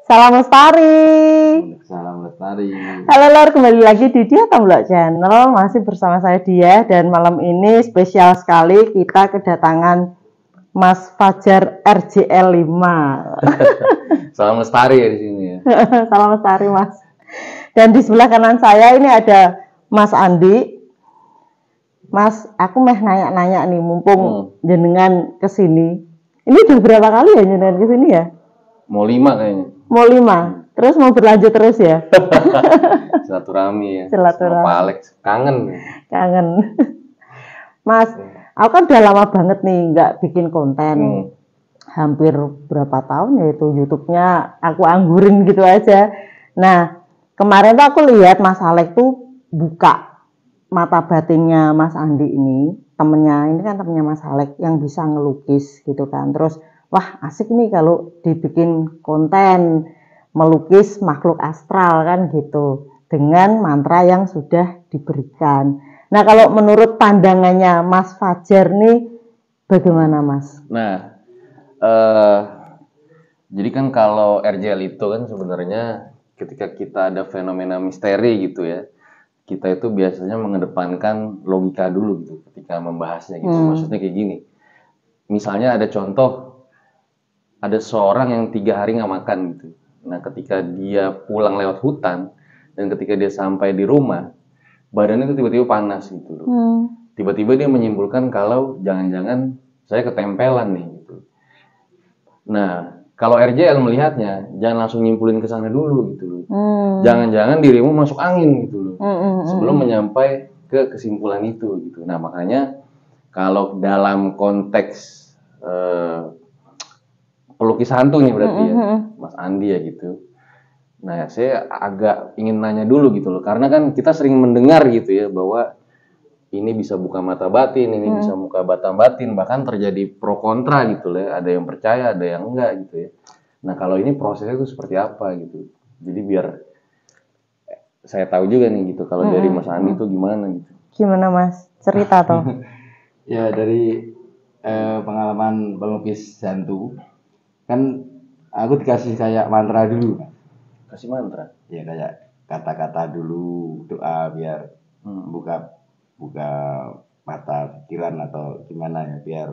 Salam Lestari. Salam Lestari. Halo lor, kembali lagi di Dia Tamblok Channel. Masih bersama saya Dia, dan malam ini spesial sekali kita kedatangan Mas Fajar RJL 5. Salam Lestari ya di sini ya. Salam Lestari Mas. Dan di sebelah kanan saya ini ada Mas Andi. Mas, aku meh nanya-nanya nih, mumpung jenengan kesini. Ini udah berapa kali ya jenengan kesini ya? Mau 5 kayaknya. Mau 5, terus mau berlanjut terus ya? Silaturahmi ya. Silaturahmi. Pak Alex kangen. Kangen. Mas, aku kan udah lama banget nih nggak bikin konten. Hampir berapa tahun ya itu YouTube-nya aku anggurin gitu aja. Nah, kemarin tuh aku lihat Mas Alex tuh buka mata batinnya Mas Andi ini, temennya, ini kan temennya Mas Alex yang bisa ngelukis gitu kan. Terus wah asik nih kalau dibikin konten melukis makhluk astral kan gitu, dengan mantra yang sudah diberikan. Nah kalau menurut pandangannya Mas Fajar nih bagaimana Mas? Nah, jadi kan kalau RJL itu kan sebenarnya ketika kita ada fenomena misteri gitu ya, kita itu biasanya mengedepankan logika dulu gitu ketika membahasnya gitu. Maksudnya kayak gini, misalnya ada contoh, ada seorang yang 3 hari nggak makan gitu. Nah ketika dia pulang lewat hutan dan ketika dia sampai di rumah, badannya itu tiba-tiba panas gitu loh. Tiba-tiba dia menyimpulkan kalau jangan-jangan saya ketempelan nih gitu. Nah kalau RJL melihatnya, jangan langsung nyimpulin ke sana dulu gitu loh. Jangan-jangan dirimu masuk angin gitu loh. Sebelum menyampai ke kesimpulan itu gitu. Nah makanya kalau dalam konteks pelukis hantu nih berarti ya, Mas Andi ya gitu. Nah saya agak ingin nanya dulu gitu loh, karena kan kita sering mendengar gitu ya bahwa ini bisa buka mata batin, ini bisa buka bata batin, bahkan terjadi pro kontra gitu loh. Ada yang percaya, ada yang enggak gitu ya. Nah kalau ini prosesnya itu seperti apa gitu. Jadi biar saya tahu juga nih gitu, kalau dari Mas Andi itu gimana gitu. Gimana Mas? Cerita toh. Ya dari pengalaman pelukis hantu, kan aku dikasih kayak mantra dulu. Kasih mantra? Ya kayak kata-kata dulu, doa biar buka mata pikiran atau gimana ya, biar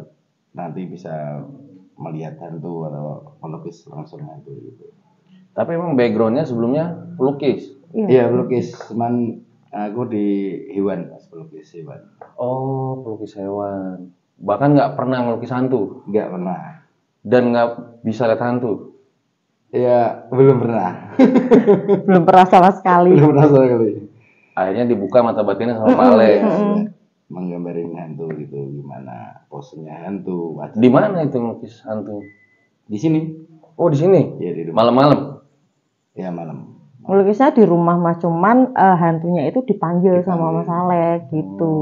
nanti bisa melihat hantu atau melukis langsung hantu gitu. Tapi emang backgroundnya sebelumnya pelukis? Iya pelukis, cuman aku di hewan, pelukis hewan. Oh pelukis hewan. Bahkan nggak pernah melukis hantu? Nggak pernah. Dan nggak bisa lihat hantu? Ya belum pernah. Belum pernah sama sekali. Belum pernah sama sekali. Akhirnya dibuka mata batinnya sama Pak Alex. Menggambarin hantu gitu, gimana posenya hantu. Di mana itu melukis hantu? Di sini. Oh di sini? Ya di rumah. Malam-malam? Ya malam. Melukisnya di rumah Mas, cuman hantunya itu dipanggil sama Mas Alex gitu.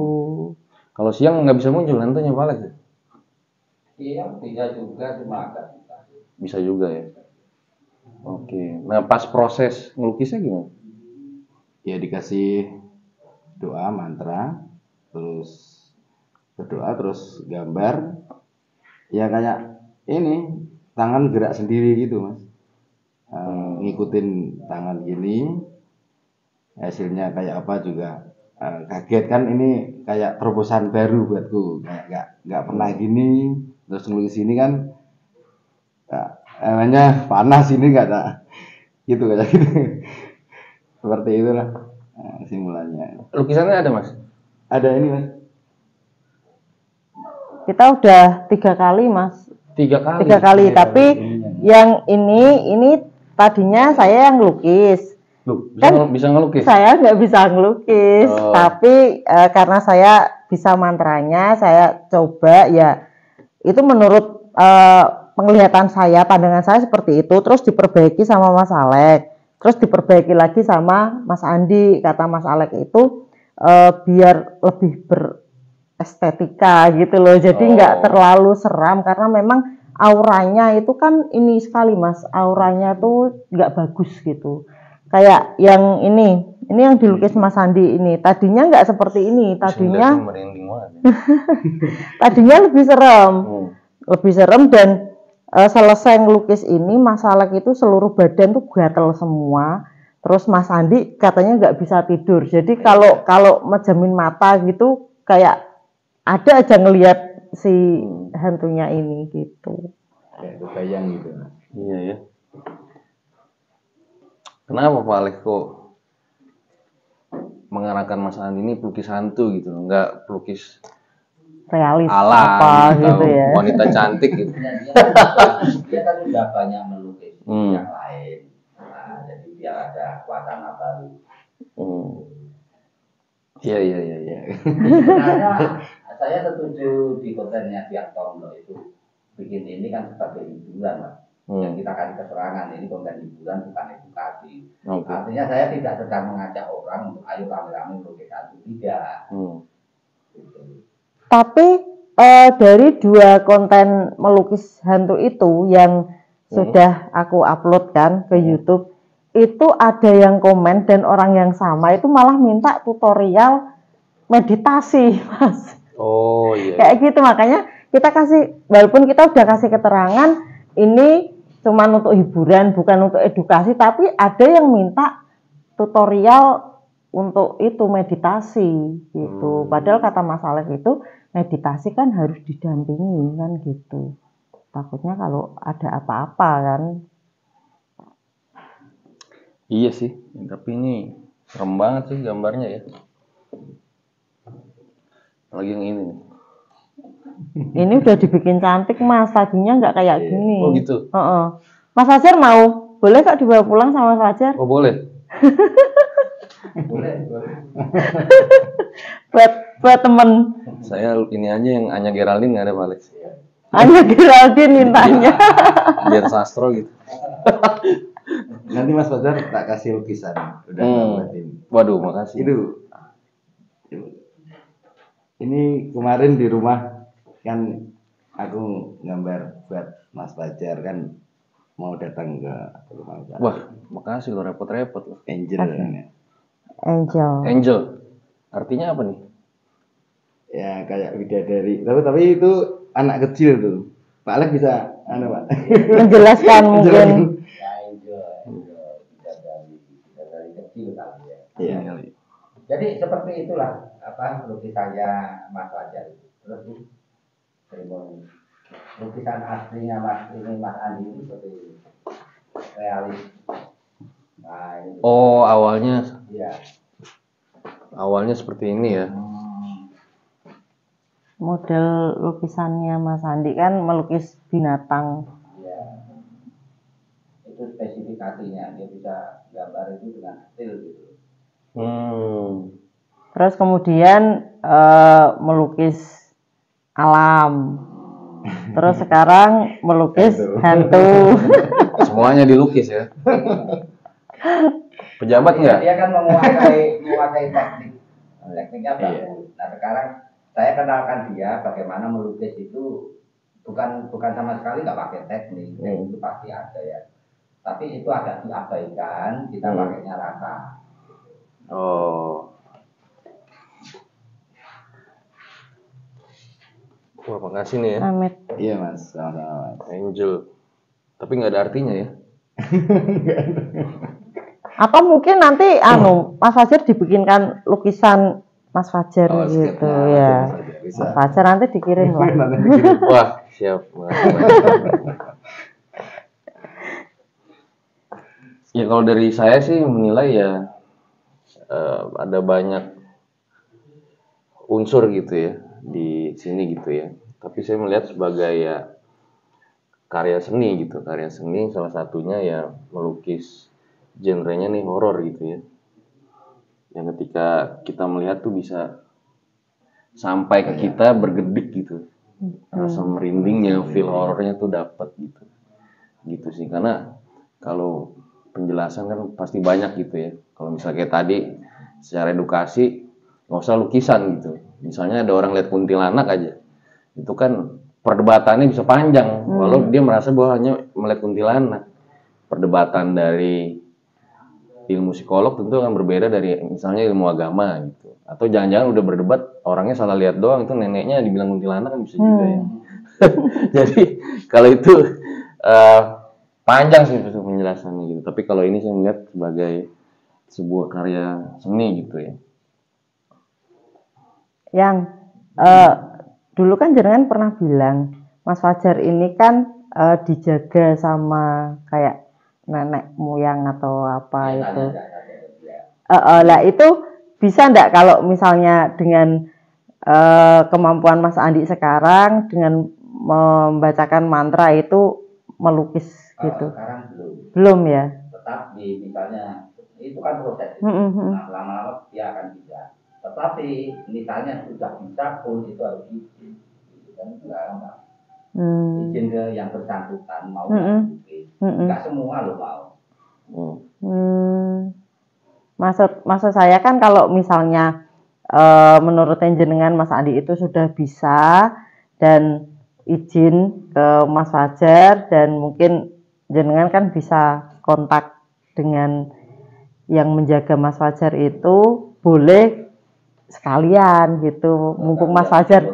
Kalau siang nggak bisa muncul hantunya Pak Alex? Iya bisa juga, cuma agak bisa juga ya. Oke. Nah pas proses ngelukisnya gimana? Ya dikasih doa mantra, terus berdoa, terus gambar. Ya kayak ini tangan gerak sendiri gitu Mas. Ngikutin tangan gini, hasilnya kayak apa juga kaget kan, ini kayak terobosan baru buatku, kayak nggak pernah gini. Terus ngelukis ini kan namanya panas, ini nggak ada gitu kayak gitu. Seperti itulah simulasinya. Lukisannya ada Mas? Ada ini Mas. Kita udah 3 kali Mas. 3 kali? 3 kali, tapi yang ini tadinya saya yang lukis. Loh, bisa ngelukis? Saya nggak bisa ngelukis, tapi karena saya bisa mantranya, saya coba ya. Itu menurut penglihatan saya, pandangan saya seperti itu. Terus diperbaiki sama Mas Alex, terus diperbaiki lagi sama Mas Andi. Kata Mas Alex itu biar lebih berestetika gitu loh. Jadi nggak terlalu seram, karena memang auranya itu kan ini sekali Mas, auranya tuh nggak bagus gitu. Kayak yang ini yang dilukis Mas Andi ini, tadinya nggak seperti ini, tadinya lebih serem, dan selesai ngelukis ini Mas Alek itu seluruh badan tuh gatel semua. Terus Mas Andi katanya nggak bisa tidur. Jadi kalau mejamin mata gitu kayak ada aja ngelihat si hantunya ini gitu. Kayak kebayang gitu. Iya ya. Kenapa Pak Alek kok mengarahkan Mas Andi ini pelukis hantu gitu, nggak pelukis Realis alam apa atau gitu ya. wanita cantik gitu? Dia kan udah banyak melukis yang lain. Nah, jadi biar ada wacana baru. Iya iya iya. Ya. Sebenarnya saya setuju di kontennya Siak Tomno itu bikin ini kan sebagai hiburan, Mas. Yang kita kasih keterangan ini konten hiburan bukan edukasi. Okay. Artinya saya tidak sedang mengajak orang untuk ayo rame-rame melukis hantu, tidak. Gitu. Tapi dari 2 konten melukis hantu itu yang sudah aku upload kan ke YouTube, itu ada yang komen dan orang yang sama itu malah minta tutorial meditasi, Mas. Oh iya. Kayak gitu, makanya kita kasih, walaupun kita udah kasih keterangan ini cuman untuk hiburan bukan untuk edukasi, tapi ada yang minta tutorial untuk itu meditasi gitu. Padahal kata Mas Alek itu meditasi kan harus didampingi kan gitu. Takutnya kalau ada apa-apa kan. Iya sih, tapi ini serem banget sih gambarnya ya. Lagi yang ini nih. Ini udah dibikin cantik Mas, tadinya nggak kayak gini. Oh gitu. Mas Fajar mau? Boleh kok dibawa pulang sama Mas Fajar? Oh boleh. Boleh. buat temen. Saya ini aja yang Anya Geraldine nggak ada Pak Alex. Anya Geraldine mintanya. Biar sastro gitu. Nanti Mas Fajar tak kasih lukisan. Udah buatin. Waduh, makasih. Itu. Ini kemarin di rumah kan aku gambar buat Mas Fajar kan mau datang ke rumah. Wah, makasih lo repot-repot lo. Angel. Angel. Artinya apa nih? Ya kayak bidadari. Tapi itu anak kecil tuh. Pak Alek bisa Pak. Menjelaskan mungkin. Ya itu dari kecil kali ya. Iya. Jadi seperti itulah apa lukisannya Mas Fajar itu. Terus lukisan aslinya Mas Andi itu seperti realis. Nah, ini. Oh, awalnya Iya. Awalnya seperti ini ya. Model lukisannya Mas Andi kan melukis binatang. Iya. Itu spesifikasinya, dia bisa gambar itu dengan detail gitu. Terus kemudian melukis alam. Terus sekarang melukis hantu. Semuanya dilukis ya. Pejabat nggak? Dia kan menguasai teknik. Tekniknya bagus. Nah sekarang saya kenalkan dia bagaimana melukis itu bukan sama sekali nggak pakai teknik. Itu pasti ada ya. Tapi itu agak diabaikan. Kita pakainya rasa. Oh. Wah, makasih nih ya. Amit. Iya Mas, sama-sama Mas. Angel. Tapi nggak ada artinya ya. Apa mungkin nanti Mas Fajar dibikinkan lukisan Mas Fajar gitu ya. Mas Fajar nanti dikirim lah. Wah, siap. Ya kalau dari saya sih menilai ya ada banyak unsur gitu ya di sini gitu ya. Tapi saya melihat sebagai ya karya seni gitu. Karya seni salah satunya ya melukis genrenya nih horor gitu ya. Yang ketika kita melihat tuh bisa sampai ke kita bergedik gitu. Rasa merindingnya, feel horornya tuh dapat gitu. Gitu sih, karena kalau penjelasan kan pasti banyak gitu ya. Kalau misalnya kayak tadi secara edukasi nggak usah lukisan gitu. Misalnya ada orang lihat kuntilanak aja, itu kan perdebatannya bisa panjang. Walau dia merasa bahwa hanya melihat kuntilanak. Perdebatan dari ilmu psikolog tentu akan berbeda dari misalnya ilmu agama gitu. Atau jangan-jangan udah berdebat orangnya salah lihat doang, itu neneknya dibilang kuntilanak kan bisa juga ya. Jadi kalau itu panjang sih penjelasannya gitu. Tapi kalau ini saya melihat sebagai sebuah karya seni gitu ya. Yang dulu kan jenengan pernah bilang Mas Fajar ini kan dijaga sama kayak nenek moyang atau apa itu. Lah itu bisa enggak kalau misalnya dengan kemampuan Mas Andi sekarang dengan membacakan mantra itu melukis gitu? Sekarang Belum ya? Tetapi misalnya itu kan proses. Nah, lama-lama dia akan bisa. Tetapi misalnya sudah bisa pun itu harus izin. Kan enggak. Izin ke yang bersangkutan mau melukis. Enggak semua lo mau. Maksud saya kan kalau misalnya menurut jenengan Mas Andi itu sudah bisa dan izin ke Mas Fajar dan mungkin jenengan kan bisa kontak dengan yang menjaga Mas Fajar itu boleh sekalian gitu mumpung Mas Fajar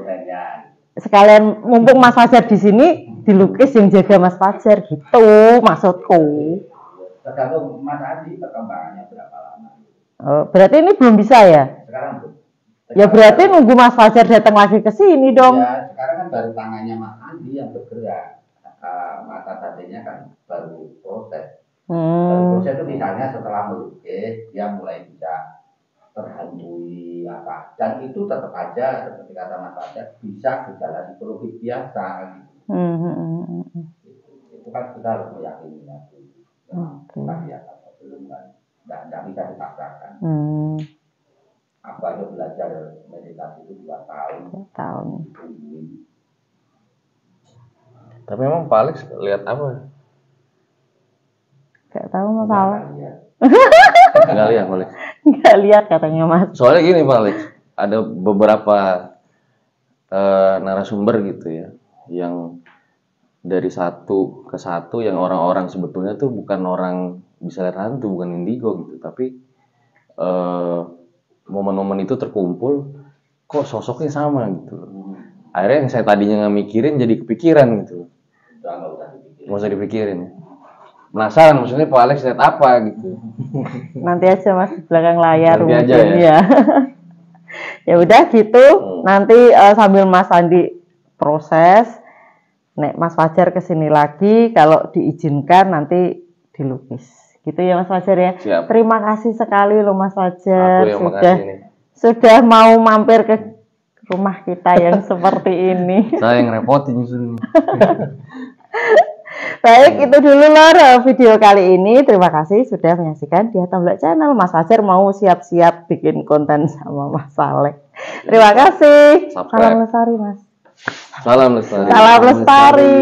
sekalian mumpung Mas Fajar di sini dilukis yang jaga Mas Fajar gitu maksudku. Tergantung Mas Andi perkembangannya berapa lama. Berarti ini belum bisa ya? Sekarang belum. Ya berarti nunggu Mas Fajar datang lagi ke sini dong. Ya, sekarang kan baru tangannya Mas Andi yang bergerak. Mata tadinya kan baru proses. Baru proses itu misalnya setelah melukis dia mulai bisa terhantui apa. Dan itu tetap aja seperti kata Mas Fajar bisa gejala psikologis biasa gitu. Itu kan kita harus meyakini lagi. Atau belum kan. Tidak bisa dipaksakan. Aku aja belajar meditasi itu 2 tahun. Tapi emang Pak Alex lihat apa? Gak tahu masalah. Nggak lihat Pak Alex. Nggak lihat katanya Mas. Soalnya gini Pak Alex, ada beberapa narasumber gitu ya, yang dari satu ke satu yang orang-orang sebetulnya tuh bukan orang bisa lihat hantu, bukan indigo gitu, tapi momen-momen itu terkumpul, kok sosoknya sama gitu. Akhirnya yang saya tadinya nggak mikirin jadi kepikiran gitu. Nggak usah dipikirin. Penasaran maksudnya Pak Alex lihat apa gitu. Nanti aja Mas di belakang layar Nanti mungkin aja ya. Ya udah gitu. Nanti sambil Mas Andi proses, nek Mas Fajar kesini lagi, kalau diizinkan nanti dilukis. Gitu ya Mas Fajar ya. Siap. Terima kasih sekali loh Mas Fajar sudah makasih mau mampir ke rumah kita yang seperti ini. Saya yang repotin justru. Baik, itu dulu loh video kali ini. Terima kasih sudah menyaksikan di Hatamblak Channel. Mas Fajar mau siap-siap bikin konten sama Mas Alex. Terima kasih. Salam lestari Mas. Salam lestari. Salam lestari.